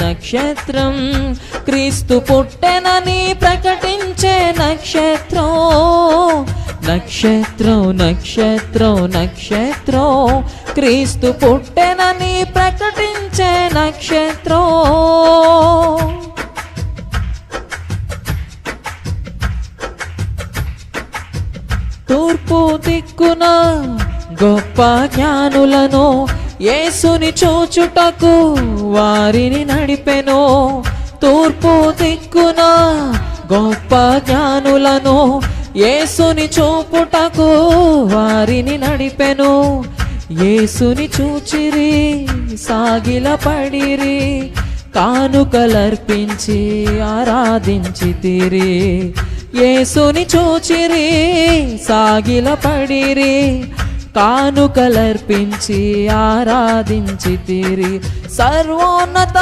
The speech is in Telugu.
నక్షత్రం క్రీస్తు పుట్టెనని ప్రకటించే నక్షత్రం నక్షత్రం నక్షత్రం నక్షత్రం క్రీస్తు పుట్టెనని ప్రకటించే నక్షత్రం. తూర్పు దిక్కున గొప్ప జ్ఞానులను యేసుని చూచుటకు వారిని నడిపెను. తూర్పు దిక్కున గొప్ప జ్ఞానులను యేసుని చూపుటకు వారిని నడిపెను. యేసుని చూచిరి సాగిలపడిరి, కానుకలర్పించి ఆరాధించితిరి. యేసుని చూచిరి సాగిలపడిరి, కానుకలర్పించి ఆరాధించితిరి. సర్వోన్నత